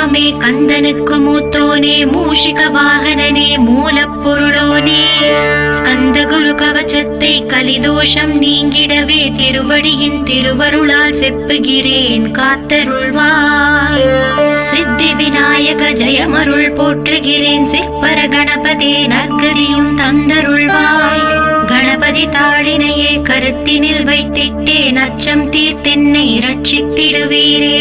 தெய்வமே கந்தனுக்கு மூத்தோனே மூஷிக வாகனனே மூலப்பொருளோனே ஸ்கந்த குரு கவச்சத்தை கலிதோஷம் நீங்கிடவே திருவடியின் திருவருளால் செப்புகிறேன் காத்தருள்வாய். சித்தி விநாயக ஜெயமருள் போற்றுகிறேன் சிற்பர கணபதே நற்கதியும் தந்தருள்வாய். கணபதி தாளினையே கருத்தினில் வைத்திட்டேன் அச்சம் தீர்த்தென்னை ரட்சித்திடுவீரே.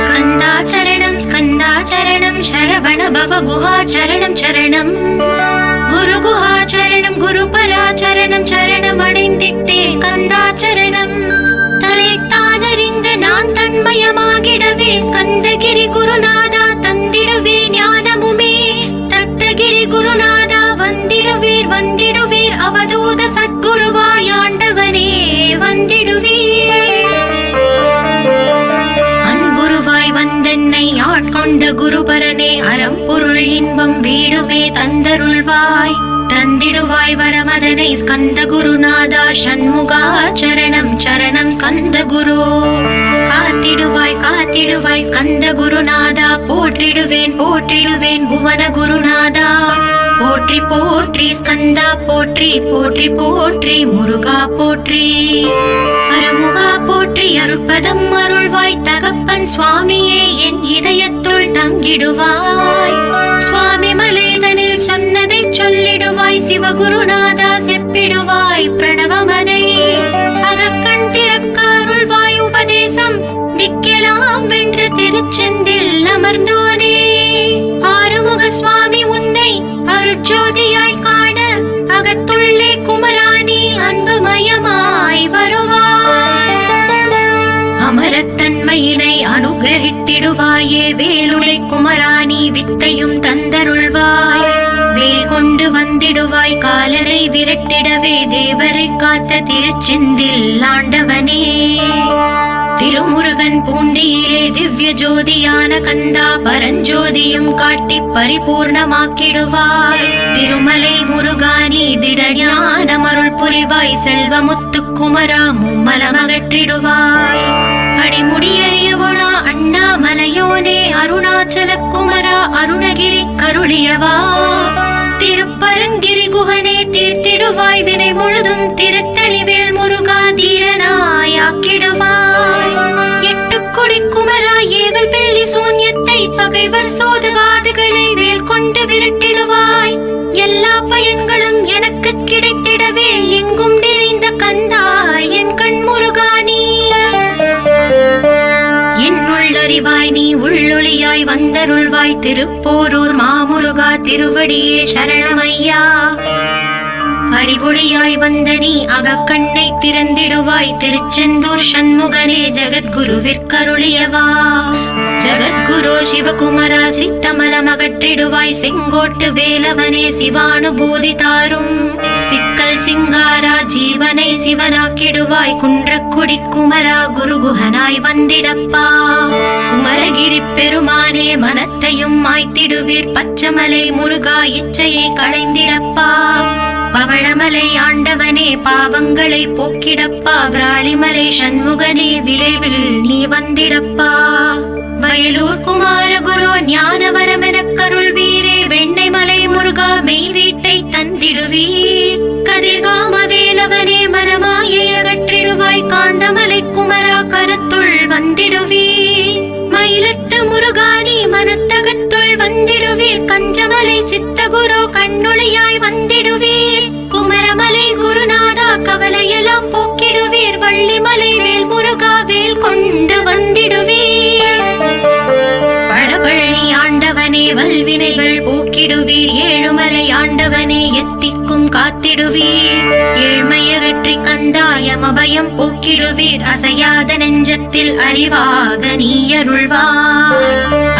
ஸ்கந்தாச்சரணம் ஸ்கந்தாச்சரணம் சரவண பவ குஹாச்சரணம் சரணம் குரு குஹாச்சரணம் குரு பராச்சரணம் சரணம் அடைந்திட்டேன் ஸ்கந்தாச்சரணம். தலைத்தானறிந்து நான் தன்மயமாகிடவே ஸ்கந்தகிரி குருநாதா தந்திடுவே ஞானமுமே. தத்தகிரி குருநாதா வந்திடுவீர் வந்திடுவீர் அவதூத சத்குருவாய் ஆண்டவனே வந்திடுவீர். அன்புருவாய் வந்தென்னை ஆட்கொண்ட குருபரனே அறம்பொருள் இன்பம் வீடுமே தந்தருள்வாய். தந்திடுவாய் வரமதனை ஸ்கந்த குருநாதா ஷண்முகா சரணம் சரணம் ஸ்கந்த குரு. காத்திடுவாய் காத்திடுவாய் ஸ்கந்த குருநாதா போற்றிடுவேன் போற்றிடுவேன் புவன குருநாதா. போற்றி போற்றி ஸ்கந்தா போற்றி போற்றி போற்றி முருகா போற்றி. அருமுகா போற்றி அருட்பதம் அருள்வாய் தகப்பன் சுவாமியே என் இதயத்துள் தங்கிடுவாய். சுவாமி மலேதனில் சொன்னதை சொல்லிடுவாய் சிவகுருநாதா செப்பிடுவாய் பிரணவமனை. அகக்கண் திறக்க அருள்வாய் உபதேசம் திக்கெல்லாம் வென்று திருச்செந்தில் அமர்ந்தோனே. ஆறுமுக சுவாமி உன்னை அருட்ஜோதியாய் காண அகத்துள்ளே குமராணி அன்புமயமாய் வருவாய். அமரத்தன்மையினை அனுகிரகித்திடுவாயே வேலுளை குமராணி வித்தையும் தந்தருள்வாய். வேல் கொண்டு வந்திடுவாய் காலரை விரட்டிடவே தேவரை காத்த திருச்செந்தில் ஆண்டவனே. திருமுருகன் பூண்டியிலே திவ்ய ஜோதியான கந்தா பரஞ்சோதியும் காட்டி பரிபூர்ணமாக்கிடுவாய். திருமலை முருகானி திடஞான அருள் புரிவாய் செல்வமுத்து குமரா மும்மலமகற்றிடுவாய். அடிமுடியறியவளா அண்ணாமலையோனே அருணாச்சல குமரா அருணகிரி கருளியவா. திருப்பரங்கிரி குகனே தீர்த்திடுவாய் வினை முழுதும் திருத்தணிவேல் முருகா தீரனாய் ஆக்கிடுவாய். எட்டுக்குடி குமரா ஏவல் பில்லி சூன்யத்தை பகைவர் சோதவாதுகளை வேல் கொண்டு விரட்டிடுவாய். எல்லா பயன்களும் எனக்கு கிடைத்திடவே எங்கும் நிறைந்த கந்தா என் கண் முருகானி. என்னுள்ளறிவாய் நீ உள்ளொளியாய் வந்தருள்வாய் திருப்போரூர் மாமுருகா திருவடியே சரணமையா. அறிவொளியாய் வந்த நீ அகக்கண்ணை திறந்திடுவாய் திருச்செந்தூர் ஷண்முகனே ஜகத்குருவிற்கருளியவா. ஜகத்குரு சிவகுமரா சித்தமலம் அகற்றிடுவாய் செங்கோட்டு வேலவனே சிவானுபூதி தாரும். சிக்கல் சிங்காரா ஜீவனை சிவனாக்கிடுவாய் குன்றக்குடி குமரா குருகுஹனாய் வந்திடப்பா. குமரகிரி பெருமானே மனத்தையும் மாய்த்திடுவீர் பச்சமலை முருகா இச்சையை களைந்திடப்பா. பவழமலை ஆண்டவனே பாவங்களை போக்கிடப்பா. விராளிமலை சண்முகனே விரைவில் நீ வந்திடப்பா. வயலூர் குமார குரு ஞானவரமெனக் கருள்வீரே வெண்ணைமலை முருகா மெய் வீட்டை தந்திடுவீர். கதிர்காம வேலவனே மனமாயை அகற்றிடுவாய் காந்தமலை குமரா கருத்துள் வந்திடுவீர். மயிலத்து முருகானி மனத்தகத்துள் வந்திடுவீர். கஞ்சமலை சித்தகுரு கண்ணுளியாய் வந்திடுவீர். குமரமலை குருநாதா கவலையெல்லாம் போக்கிடுவீர். வள்ளிமலை வேல் முருகா வேல் கொண்டு வந்திடுவீர். பழபழனி ஆண்டவனே வல்வினைகள் போக்கிடுவீர். ஏழுமலை ஆண்டவனே எத்திக்கும் காத்திடுவீர். ஏழ்மையகற்றி கந்தாயமபயம் போக்கிடுவீர். அசையாத நெஞ்சத்தில் அறிவாக நீ அருள்வாய்.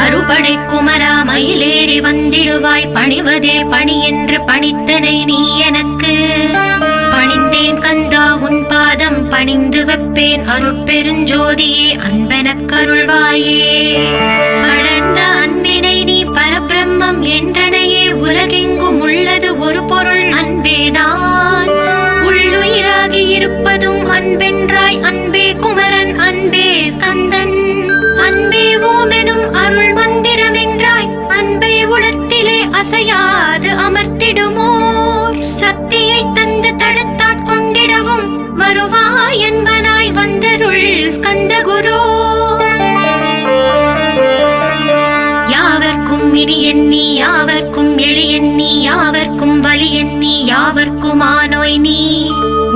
அறுபடை குமரா மயிலேறி வந்திடுவாய். பணிவதே பணி என்று பணித்தனை நீ எனக்கு. பணிந்தேன் கந்தா உன் பாதம் பணிந்து வைப்பேன் அருட்பெருஞ்சோதியே அன்பெனக் கருள்வாயே. வளர்ந்த அன்பினை நீ பரபிரம்மம் என்றனையே உலகெங்கும் உள்ளது ஒரு பொருள் அன்பேதான். உள்ளுயிராகி இருப்பதும் அன்பென்றாய் அன்பே குமரன் அன்பே ஸ்கந்தன் அன்பே ஓமெனும் அருள் வந்த அசையாது அமர்த்திடுமோர் சக்தியை தந்து தடுத்தாட்கொண்டிடவும் வருவாய் என்பனாய் வந்தருள் ஸ்கந்த குரு. யாவர்க்கும் இனி எண்ணி யாவர்க்கும் எளி எண்ணி யாவர்க்கும் வலி எண்ணி யாவர்க்கும் ஆனோய் நீ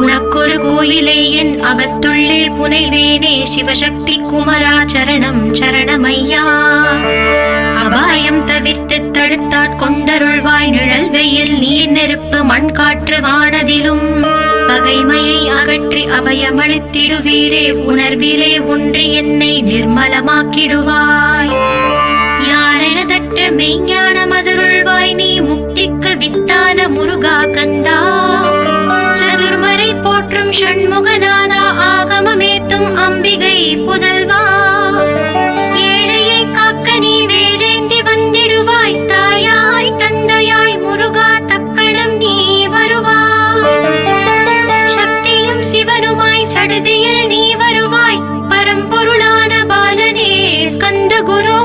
உனக்கொரு கோயிலே என் அகத்துள்ளே புனைவேனே சிவசக்தி குமரா சரணம் சரணமையா. அபாயம் தவிர்த்து தடுத்தாட்கொண்டருள்வாய் நிழல் வெயில் நீர் நெருப்பு மண் காற்று வானதிலும் பகைமையை அகற்றி அபயமளித்திடுவீரே உணர்விலே ஒன்றி என்னை நிர்மலமாக்கிடுவாய். யானெனதற்ற மெய்ஞான மதுருள்வாய் நீ முக்திக்கு வித்தான முருகா கந்தா. சதுர்மறை போற்றும் ஷண்முகநாதா ஆகமமேத்தும் அம்பிகை புதல்வா. ஏழையை காக்க நீ வேலேந்தி வந்திடுவாய் தாயாய் தந்தையாய் முருகா தக்கணம் நீ வருவாய். சக்தியும் சிவனுமாய் சடுதியில் நீ வருவாய் பரம்பொருளான பாலனே ஸ்கந்த குரு.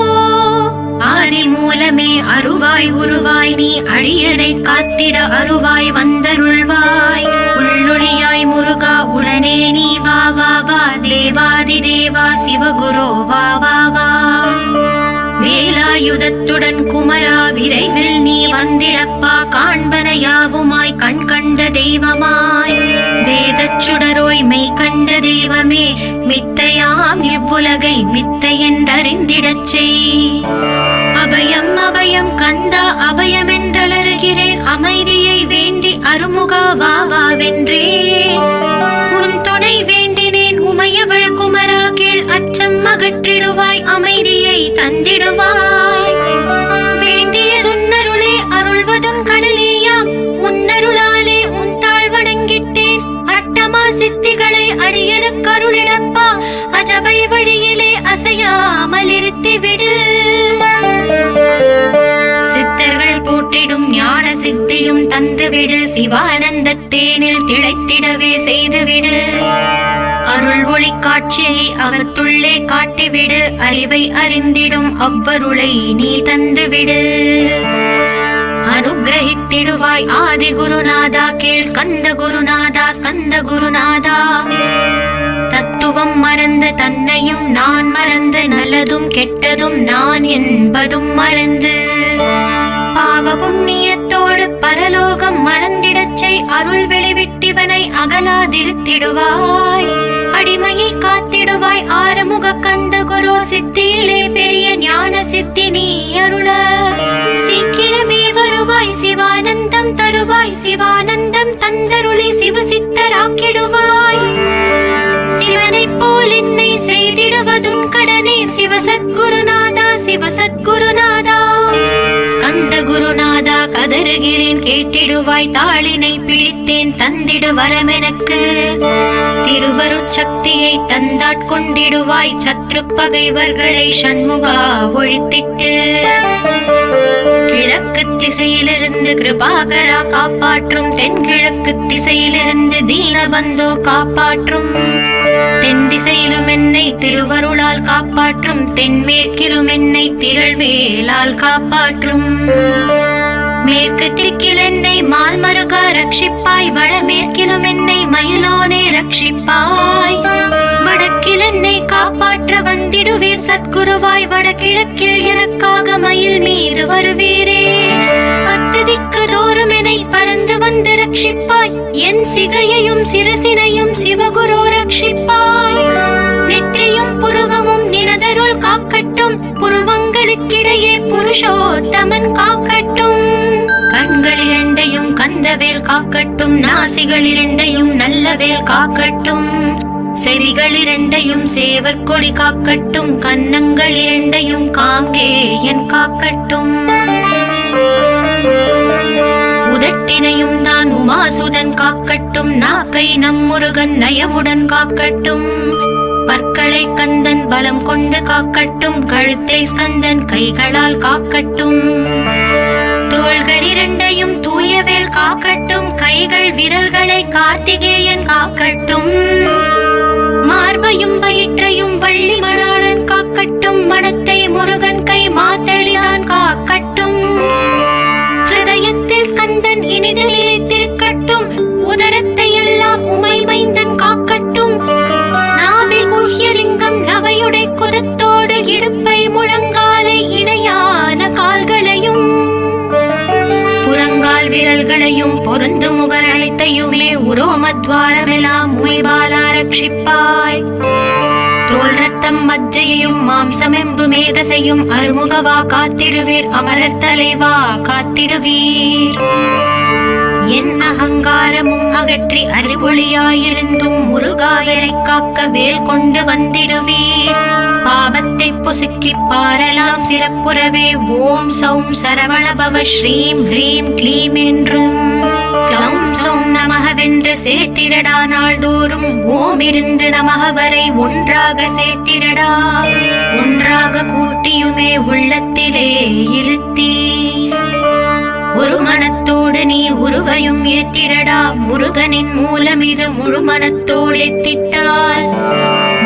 ஆதி மூலமே அருவாய் உருவாய் நீ அடியனை காத்திட அருவாய் வந்தருள்வாய். உள்ளொளியாய் முருகா உடனே நீ வா வா வா தேவாதி தேவா சிவகுரு வா வா வா. வேலாயுதத்துடன் குமரா விரைவில் நீ வந்திடப்பா காண்பன யாவுமாய் கண் கண்ட தெய்வமாய் வேதச் சுடரோய் மெய் கண்ட தெய்வமே மித்தையாம் இவ்வுலகை மித்தை என்றறிந்திடச் செய். அபயம் அபயம் கந்தா அபயம் என்றலறுகிறேன் அமைதியை வேண்டி அருமுகா வா வா வென்றேன். உன் துணை வேண்டினேன் உமையவள் குமரா கீழ் அச்சம் அகற்றிடுவாய் அமைதியை தந்திடுவாய். வேண்டியதுன்னருளே அருள்வதும் கடலேயாம் உன்னருளாலே உன் தாழ் வணங்கிட்டேன். அட்டமா சித்திகளை அடியனுக்கு அருளிடப்பா அஜபை வழியிலே அசையாமல் இருத்திவிடு. சித்தர்கள் போற்றிடும் ஞான சித்தியும் தந்துவிடு சிவானந்த தேனில் திளைத்திடவே செய்துவிடு. அருள் ஒளி காட்சியை அகத்துள்ளே காட்டிவிடு அறிவை அறிந்திடும் அவ்வருளை நீ தந்துவிடு. அனுகிரகித்திடுவாய் ஆதி குருநாதா கீழ் ஸ்கந்த குருநாதா ஸ்கந்த குருநாதா. தத்துவம் மறந்து தன்னையும் நான் மறந்து நல்லதும் கெட்டதும் நான் என்பதும் மறந்து பாவ புண்ணியத்தோடு பரலோகம் மறந்திடச் செய் அருள் வெளிவிட்டிவனை அகலாதிருத்திடுவாய். அடிமையை காத்திடுவாய் ஆறுமுக கந்த குரு சித்தியிலே பெரிய ஞான சித்தி நீ அருள. சீக்கிரமே வருவாய் சிவானந்தம் தருவாய் சிவானந்தம் தந்தருளி சிவசித்தராக்கிடுவாய். சிவனை போல் என்னை செய்திடுவதும் கடனே சிவசத்குருநாதா சிவசத்குருநாதா. ஸ்கந்த குருநாதா கதறுகிறேன் கேட்டிடுவாய் தாளினை பிடித்தேன் தந்திடு வரமெனக்கு. திருவருட்சக்தியை தந்தாட்கொண்டிடுவாய் சத்ரு பகைவர்களை ஷண்முகா ஒழித்திட்டு. கிழக்கு திசையிலிருந்து கிருபாகரா காப்பாற்றும் தென்கிழக்கு திசையிலிருந்து தீனபந்தோ காப்பாற்றும். தென் திசையிலும் என்னை திருவருளால் காப்பாற்றும் தென்மேற்கிலும் என்னை திரள்வேலால் காப்பாற்றும். மேற்கு திக்கில் என்னை மால்மருகா ரட்சிப்பாய் வடமேற்கிலும் என்னை மயிலோனே ரட்சிப்பாய். வடக்கில் என்னை காப்பாற்ற வந்திடுவீர் சத்குருவாய் வடகிழக்கில் எனக்காக மயில் மீது வருவீரே. பத்து திக்கு தோறும் என்னை பறந்து வந்து ரட்சிப்பாய் என் சிகையையும் சிரசினையும் சிவகுரு ரட்சிப்பாய். நெற்றியும் புருவமும் நினதருள் காக்கட்டும் புருவங்களுக்கிடையே புருஷோத்தமன் காக்கட்டும். கண்கள் இரண்டையும் கந்தவேல் காக்கட்டும் நாசிகள் இரண்டையும் நல்லவேல் காக்கட்டும். செவிகள் இரண்டையும் சேவர் கொடி காக்கட்டும் கன்னங்கள் இரண்டையும் காங்கேயன் காக்கட்டும். உதட்டினையும் தான் உமாசுதன் காக்கட்டும் நாக்கை நம் முருகன் நயமுடன் காக்கட்டும். பற்களை கந்தன் பலம் கொண்டு காக்கட்டும் கழுத்தை ஸ்கந்தன் கைகளால் காக்கட்டும். தோள்கள் இரண்டையும் தூயவேல் காக்கட்டும் கைகள் விரல்களை கார்த்திகேயன் காக்கட்டும். மார்பையும் வயிற்றையும் வள்ளி மணாளன் காக்கட்டும் மனத்தை முருகன் கை மாத்தளிதான் காக்கட்டும். உடம்பையுமே உரோமத்வாரமெல்லாம் உமைபாலா ரட்சிப்பாய். தோல் ரத்தம் மஜ்ஜையையும் மாம்சமெம்பு மேதசையும் அருமுகவா காத்திடுவீர், அமரர் தலைவா காத்திடுவீர். என் அகங்காரமும் அகற்றி அறிவொளியாயிருந்தும் முருகாயரை காக்க வேல் கொண்டு வந்திடுவீர். பாபத்தை பொசுக்கி பாரலாம் சிறப்புறவே ஓம் சௌம் சரவணபவ ஸ்ரீம் ஹ்ரீம் க்ளீம் என்றும் க்ளௌம் சௌம் நமகவென்று சேர்த்திடடா. நாள்தோறும் ஓம் இருந்து நமக வரை ஒன்றாக சேர்த்திடடா. ஒன்றாக கூட்டியுமே உள்ளத்திலே இருத்தி ஒரு மனத்தோடு நீ உருவையும் ஏற்றிடடா. முருகனின் மூலம் இது முழு மனத்தோடு எத்திட்டால்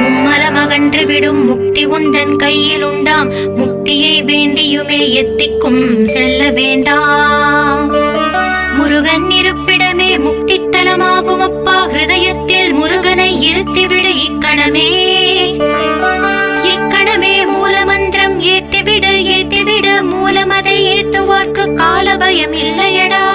மும்மலமகன்று விடும் முக்தி உந்தன் கையில் உண்டாம். முக்தியை வேண்டியுமே எத்திக்கும் செல்ல வேண்டாம். முருகன் இருப்பிடமே முக்தித்தலமாகும் அப்பா. ஹிருதயத்தில் முருகனை இருத்திவிடு இக்கணமே. இக்கணமே மூலமந்திரம் ஏத்திவிடு ஏத்திவிடு. மூலமதை ஏத்துவார்க்கு கால பயம் இல்லையடா.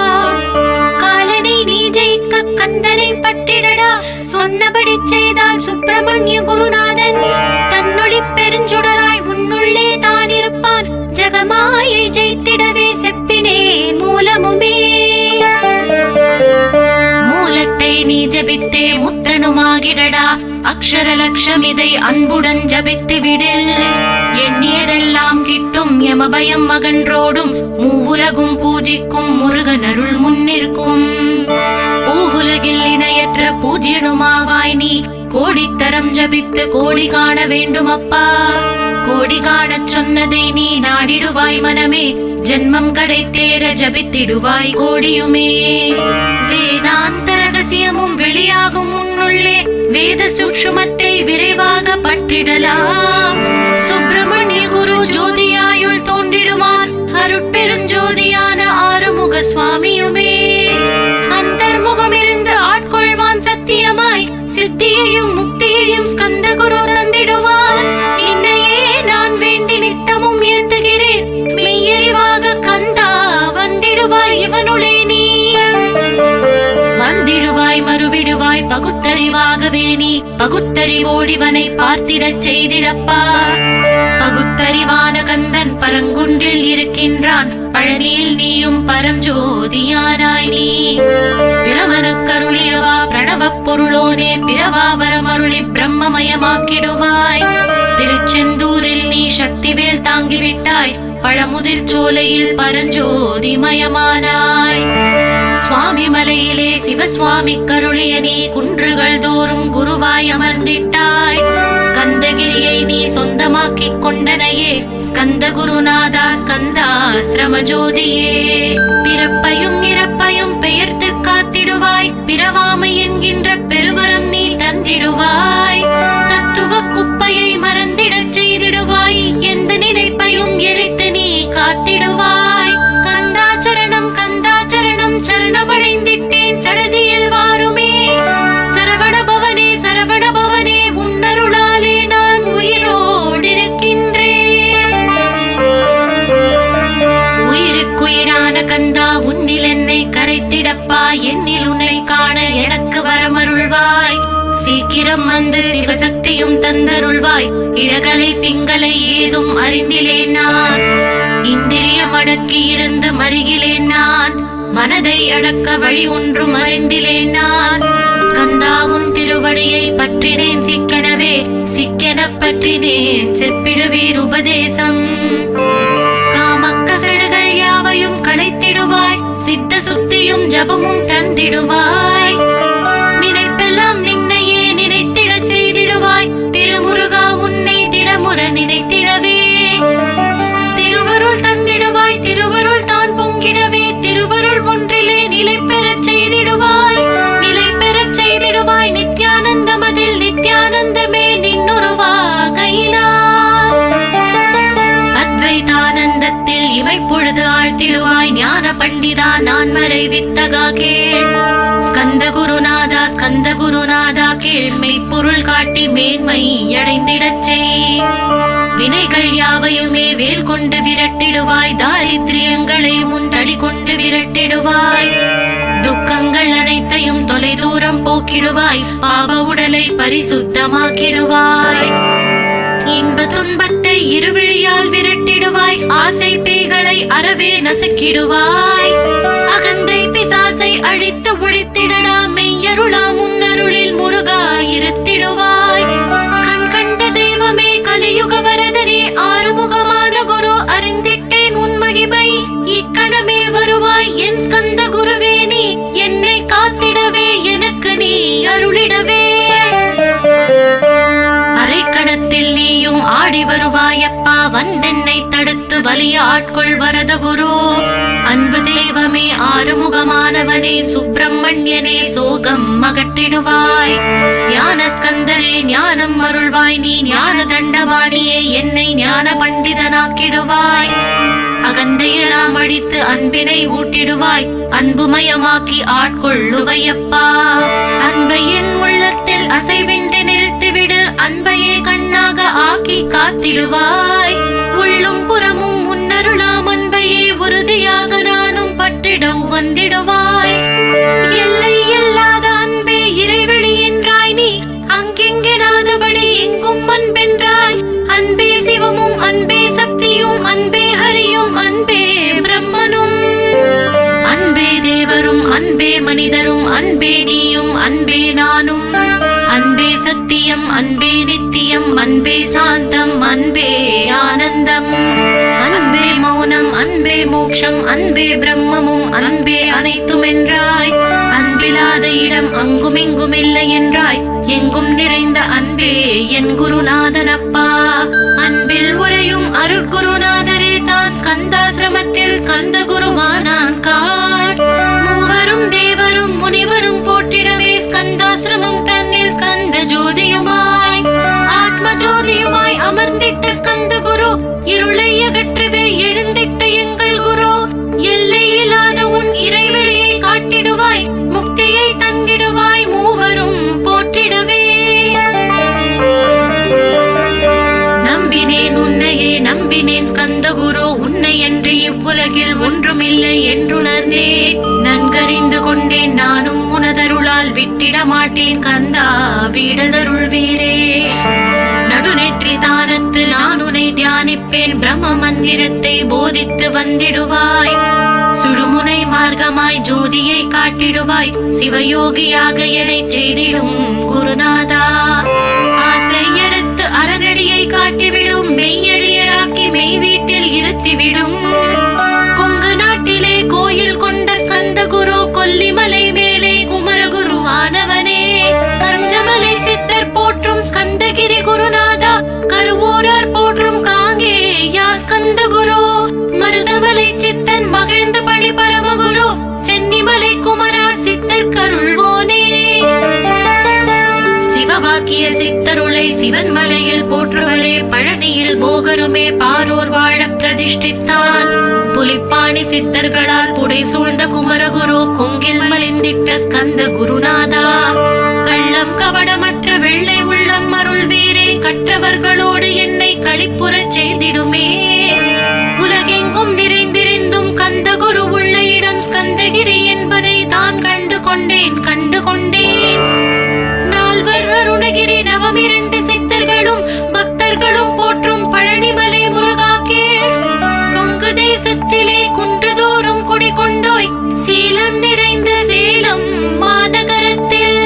காலனை நீ ஜெயிக்க கந்தனை பற்றிடடா. சொன்னபடி செய்தால் சுப்பிரமணிய குருநாதன் தன்னொளி பெருஞ்சுடராய் உன்னுள்ளே தான் இருப்பான். ஜகமாயை ஜெயித்திடவே செப்பினே மூலமுமே. மூலத்தை நீ ஜபித்தே முத்தனுமாகிடடா. அக்ஷர லட்சம் இதை அன்புடன் ஜபித்து விடில். எண்ணியதெல்லாம் கிட்டும் யமபயம் அகன்றோடும். மூவுலகும் பூஜிக்கும் முருகன் அருள் முன்னிற்கும். பூவுலகில் இணையற்ற பூஜ்யனுமாவாய் நீ. கோடித்தரம் ஜபித்து கோடி காண வேண்டும் அப்பா. கோடி காணச் சொன்னதை நீ நாடிடுவாய் மனமே. ஜென்மம் கடைத்தேற ஜபித்திடுவாய் கோடியுமே. வேதாந்த ரகசியமும் வெளியாகும் உன்னுள்ளே. வேத சூக்ஷ்மத்தை விரைவாக பற்றிடலாம். சுப்பிரமணிய குரு ஜோதியாயுள் தோன்றிடுவான். அருட்பெருஞ்சோதியான ஆறுமுக சுவாமியுமே அந்தர்முகம் இருந்து ஆட்கொள்வான் சத்தியமாய். சித்தியையும் முக்தியையும் ஸ்கந்த குரு தந்திடுவான். இன்னையே நான் வேண்டி நித்தமும் ஏந்துகிறேன். மெய்யறிவாக கந்தா வந்திடுவாய் இவனுளே நீ. வந்திடுவாய் மறுவிடுவாய் பகுத்தறிவாகவே நீ. பகுத்தறிவோடிவனை பார்த்திடச் செய்திடப்பா. பகுத்தறிவான கந்தன் பரங்குன்றில் இருக்கின்றான். பழனியில் நீயும் பரஞ்சோதியானாய் நீ. பிரமனுக்கருளியவா பிரணவப் பொருளோனே. பிறவாவரம் அருளி பிரம்மமயமாக்கிடுவாய். திருச்செந்தூரில் நீ சக்திவேல் தாங்கிவிட்டாய். பழமுதிர் சோலையில் பரஞ்சோதிமயமானாய். சுவாமி மலையிலே சிவசுவாமி கருளிய நீ. குன்றுகள் தோறும் குருவாய் அமர்ந்திட்டாய். ஸ்கந்தகிரியை நீ சொந்தமாக்கிக் கொண்டனையே. ஸ்கந்த குருநாதா ஸ்கந்தாஸ்ரம ஜோதியே. பிறப்பையும் இறப்பையும் பெயர்த்து காத்திடுவாய். பிறவாமை என்கின்ற பெருவரம் நீ தந்திடுவாய். தத்துவ குப்பையை மறந்திடச் செய்திடுவாய். எந்த நினைப்பையும் எரித்து நீ காத்திடுவாய். கந்தாச்சரணம் கந்தாச்சரணம் சரணமடைந்திட்டேன் சடதியில் வாருமே. சரவண பவனே சரவண பவனே உன்னருளாலே நான் உயிரோடிருக்கின்றேன். உயிருக்குயிரான கந்தா உன்னில் என்னை கரைத்திடப்பா. என்னில் உன்னை காண எனக்கு வரமருள்வாய். சீக்கிரம் வந்து சிவசக்தியும் தந்தருள்வாய். இழகலை பிங்களை ஏதும் அறிந்திலேன் நான். இந்திரியம் அடக்கி இருந்து மருகிலேன் நான். மனதை அடக்க வழி ஒன்றும் அறிந்திலேன் நான். ஸ்கந்தாவும் திருவடியை பற்றினேன் சிக்கனவே. சிக்கன பற்றினேன் செப்பிடுவீர் உபதேசம். காமக்கசடுகள் யாவையும் களைத்திடுவாய். சித்த சுத்தியும் ஜபமும் தந்திடுவாய். நினைப்பெல்லாம் நின்னையே நினைத்திடச் செய்திடுவாய். திருமுருகா உன்னை திடமுற நினைத்திடவே. திருவருள் தந்திடுவாய். திருவருள் தான் பொங்கிடவே. திருவருள் ஒன்றிலே நிலை பெறச் செய்திடுவாய். நிலை பெறச் செய்திடுவாய். நித்யானந்தமதில் நித்யானந்தமே நின்னுருவாகையினார். அத்வைதானந்தத்தில் இமைப்பொழுது ஆழ்த்திடுவாய். ஞான பண்டிதா நான் மறை வித்தகா கேள். ஸ்கந்த குருநாதா ஸ்கந்த குருநாதா கேள். மெய்ப்பொருள் காட்டி மேன்மை அடைந்திடச் செய். வினைகள் யாவையுமே வேல் கொண்டு விரட்டிடுவாய். தாரித்ரியங்களை முன் தடி கொண்டு விரட்டிடுவாய். துக்கங்கள் அனைத்தையும் தொலை தூரம் போக்கிடுவாய், பாவ உடலை பரிசுத்தமாக்கிடுவாய். இன்ப துன்பத்தை இருவிழியால் விரட்டிடுவாய், ஆசை பேய்களை அறவே நசுக்கிடுவாய். அகந்தை பிசாசை அழித்து ஒழித்திடடா, மெய்யருளா முன்னருளில் முருகா இருத்திடுவாய். கண் கண்ட தெய்வமே கலியுக வரதனே, ஆறுமுகமான குரு அறிந்திட்டேன் உன் மகிமை. இக்கணமே வருவாய் என் ஸ்கந்த குருவே, நீ என்னை காத்திடவே எனக்கு நீ அருளிடவே. அரைக்கணத்தில் நீயும் ஆடி வருவாயப்பா, வந்தென்னை தடுத்து வலிய ஆட்கொள் வரத குரு. அன்பு தெய்வமே ஆறுமுகமானவனே, சுப்பிரமணியனே சோகம் அகற்றிடுவாய். ஞான ஸ்கந்தரே ஞானம் அருள்வாய், நீ ஞான தண்டவாணியே என்னை ஞான பண்டிதனாக்கிடுவாய். அகந்தையெல்லாம் அழித்து அன்பினை ஊட்டிடுவாய், அன்புமயமாக்கி ஆட்கொள்ளுவையப்பா. அன்பையின் உள்ளத்தில் அசைவின்றி நிறுத்திவிடு, அன்பையே கண்ணாக ஆக்கி காத்திடுவாய். உள்ளும் புறமும் முன்னருளாம் அன்பையே உறுதியாக நானும் பற்றிட வந்திடுவாய். எல்லை இல்லாத அன்பே இறைவெளி என்றாய், நீ அங்கெங்கெனாதபடி எங்கும் அன்பென்றாய். அன்பே சிவமும் அன்பே சக்தியும் அன்பே ஹரியும் அன்பே பிரம்மனும். அன்பே தேவரும் அன்பே மனிதரும் அன்பே நீயும் அன்பே நானும். அன்பே சத்தியம் அன்பே நித்தியம் அன்பே சாந்தம் அன்பே ஆனந்தம். அன்பே மௌனம் அன்பே மோட்சம் அன்பே பிரம்மமும் அன்பே அனைத்தும் என்றாய். அன்பிலாத இடம் அங்கும் இங்கும் இல்லை என்றாய், எங்கும் நிறைந்த அன்பே என் குருநாதனப்பா. அன்பில் உரையும் அருட்குருநாதரே தான் ஸ்கந்தாசிரமத்தில் ஸ்கந்த குருவானான் காட். மூவரும் தேவரும் முனிவரும் போற்றிடவே ஸ்கந்தாசிரமம் தன்னில் ஸ்கந்த ஜோதியுமாய் ஆத்ம ஜோதியுமாய் அமர்ந்திட்ட ஸ்கந்த குரு. இருளை அகற்றவே எழுந்திட்ட எங்கள் குரு. எல்லை இல்லாத உன் இறைவெளியை காட்டிடுவாய், முக்தியை தந்திடுவாய் மூவரும் போற்றிடவே. நம்பினேன் உன்னையே நம்பினேன் ஸ்கந்த குரு, உன்னை என்று இவ்வுலகில் ஒன்றுமில்லை என்றுணர்ந்தேன். நன்கறிந்து கொண்டேன் நானும் உனதருளால் விட்டிட மாட்டேன் கந்தா வீடதருள் வீரே. நடுநெற்றி தானத்து நான் உன்னை தியானிப்பேன், பிரம்ம மந்திரத்தை போதித்து வந்திடுவாய். சுழுமுனை மார்க்கமாய் ஜோதியை காட்டிடுவாய், சிவயோகியாக என்னை செய்திடும் குருநாதா. ஆசையறுத்து அறநடியை காட்டிவிடும், மெய்யழியராக்கி மெய் வீட்டில் இருத்திவிடும். கொங்கு நாட்டிலே கோயில் கொண்ட ஸ்கந்த குரு, கொல்லிமலை மேலே குமரகுருவானவனே. கஞ்சமலை சித்தர் போற்றும் ஸ்கந்தகிரி குருநாதா, கருவூரார் போற்றும் காங்கேயா ஸ்கந்த குரு. மருதமலை சித்தன் மகிழ்ந்த பழி பரமகுரு, சென்னிமலை குமரா சித்தர் கருள்வோனே. சிவவாக்கிய சித்தருளை சிவன் மலையில் போற்றுவரே, பழனியில் போகருமே பாரோர் வாழ பிரதிஷ்டித்தான். புலிப்பாணி சித்தர்களால் புடை சூழ்ந்த குமரகுரு, கொங்கில் மலிந்திட்ட ஸ்கந்த குருநாதா. கள்ளம் கவடமற்ற வெள்ளை உள்ளம் அருள் வீரே, கற்றவர்களோடு என்னை களிப்புறச் செய்திடுமே. உலகெங்கும் நிறைந்திருந்தும் கந்த குரு உள்ள இடம் ஸ்கந்தகிரி என்பதை தான் கண்டு கொண்டேன். நால்வர் அருணகிரி நவமிரண்டு சித்தர்களும் பக்தர்களும் போற்றும் பழனிமலை முருகா கேள். கொங்கு தேசத்திலே குன்றுதோறும் குடிகொண்டோய், சீலம் நிறைந்த சேலம் மாநகரத்தில்.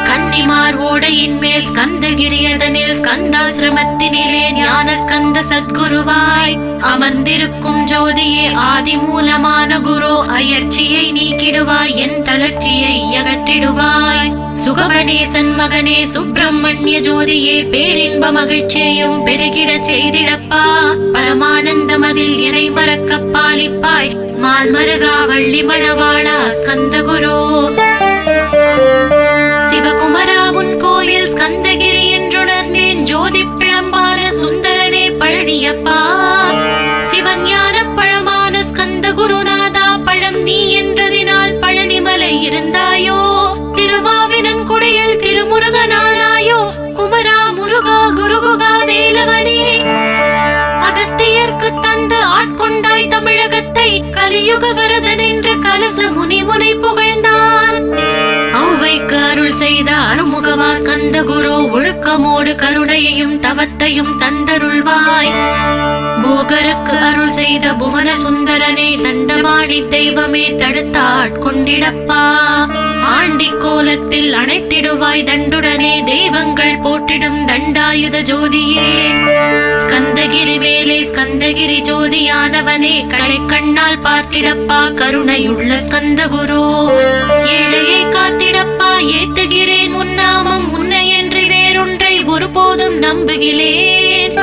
கன்னிமார் ஓடையின் மேல் ஸ்கந்தகிரி, அதனில் ஸ்கந்தாசிரமத்தினிலே ஞான ஸ்கந்த சத்குருவாய் அமர்ந்திருக்கும் ஜோதியே ஆதி மூலமான குரு. அயற்சியை நீக்கிடுவாய், என் தளர்ச்சியை அகற்றிடுவாய். சுகவனேசன் மகனே சுப்பிரமணிய ஜோதியே, பேரின்ப மகிழ்ச்சியையும் பெருகிடச் செய்திடப்பா. பரமானந்தம் அதில் இறை மறக்க பாலிப்பாய், மால்மருகா வள்ளி மணவாளா ஸ்கந்த குரு. சிவகுமரா உன் கோயில் ஸ்கந்தகிரி என்றுணர்ந்தேன், ஜோதி பிழம்பான சுந்தரனே பழனியப்பா. சிவஞான பழமான ஸ்கந்த குருநாதா, பழம் நீ என்றதினால் பழனிமலை இருந்தாயோ. திருவாவினன் குடியில் திருமுருகனானாயோ, குமரா முருகா குருகுகா வேலவனே. அகத்தியர்க்கு தந்து ஆட்கொண்டாய் தமிழகத்தை, கலியுக வரதன் என்று கலச முனி முனை ஸ்கந்தகுரு ஒழுக்கமோடு கருணையையும் தவத்தையும் தந்தருள்வாய். போகருக்கு அருள் செய்த புவன சுந்தரனே தண்டபாணி தெய்வமே தடுத்தாட்கொண்டிடப்பா. ஆண்டி கோலத்தில் அணைத்திடுவாய் தண்டுடனே தெய்வங்கள் போற்றிடும் தண்டாயுத ஜோதியே. ஸ்கந்தகிரி வேலே ஸ்கந்தகிரி ஜோதியானவனே களை கண்ணால் பார்த்திடப்பா கருணையுள்ள ஸ்கந்தகுரு. ஏழையை காத்திடப்பா ஏத்துகிறேன் உன்னாமம் உன்னை என்று வேறொன்றை ஒருபோதும் நம்புகிறேன்.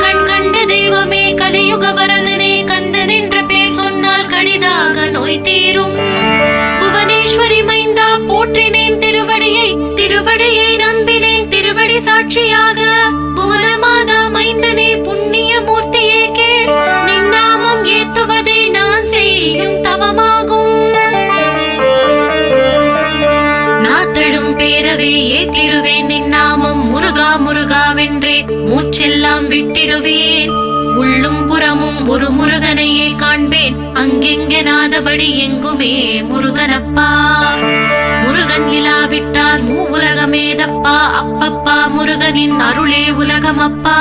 கண் கண்ட தெய்வமே கலியுக வரதனே கந்தன் என்ற பேர் சொன்னால் கடிதாக நோய் தீரும். புவனேஸ்வரி மைந்தா போற்றினேன் திருவடியை திருவடியை நம்பினேன் திருவடி சாட்சியாக. புவனமாதா மைந்தனே புண்ணிய மூர்த்தியே கேள் நின்னாமம் ஏத்துவதே நான் செய்யும் தவமாகும். நாத்தழும் பேரவே ஏத்திடுவேன் நின்னாமம் முருகா முருகாவென்றே மூச்செல்லாம் விட்டிடுவேன். உள்ளும் புறமும் ஒரு முருகனையே காண்பேன் அங்கெங்கெனாதபடி எங்குமே முருகனப்பா. முருகன் இலாவிட்டால் மூவுலகமேதப்பா அப்பப்பா முருகனின் அருளே உலகமப்பா.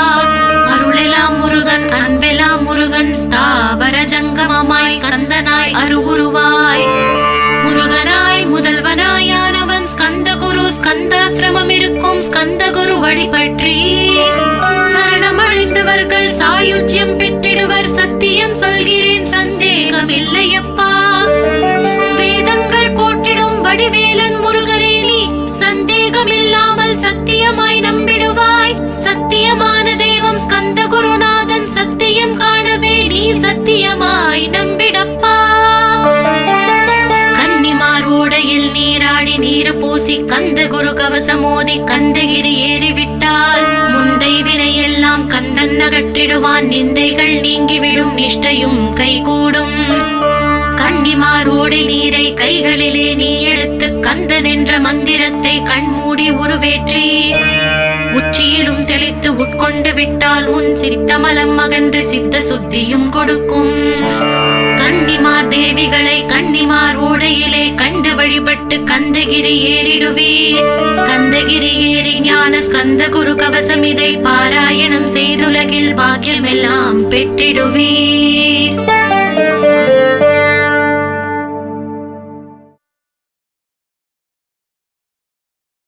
அருளெல்லாம் முருகன் அன்பெல்லாம் முருகன் ஸ்தாவர ஜங்கமமாய் ஸ்கந்தனாய் அருவுருவாய். முருகனாய் முதல்வனாயானவன் ஸ்கந்தகுரு ஸ்கந்தாசிரமம் இருக்கும் ஸ்கந்தகுரு வழிபற்றி சரணமடைந்தவர்கள் சாயுஜ்யம் பெற்றிடுவர். சத்தியம் சொல்கிறேன் சந்தேகமில்லையப்பா. வேதங்கள் போற்றிடும் வடிவேலன் முருகனே நீ சந்தேகமில்லாமல் சத்தியமாய் நம்பிடுவாய். சத்தியமான தெய்வம் ஸ்கந்தகுருநாதன் சத்தியம் காணவே நீ சத்தியமாய் நம்பிடப்பா. கன்னிமாரோடையில் நீராடி நீரு பூசி கந்தகுரு கவசமோதி கந்தகிரி ஏறிவிட்டால் முந்தை வினையெல்லாம் கந்தன் அகற்றிடுவான். நிந்தைகள் நீங்கிவிடும் நிஷ்டையும் கைகூடும். கன்னிமாரோடை நீரை கைகளிலே நீ எடுத்து கந்தன் என்ற மந்திரத்தை கண்மூடி உருவேற்றி உச்சியிலும் தெளித்து உட்கொண்டு விட்டால் உன் சித்தமலம் அகன்று சித்த சுத்தியும் கொடுக்கும். கன்னிமார் தேவிகளை கன்னிமார் ஓடையிலே கண்டு வழிபட்டு கந்தகிரி ஏறிடுவீர். கந்தகிரி ஏறி ஞான ஸ்கந்தகுரு கவசம் இதை பாராயணம் செய்துலகில் பாக்கியமெல்லாம் பெற்றிடுவீர்.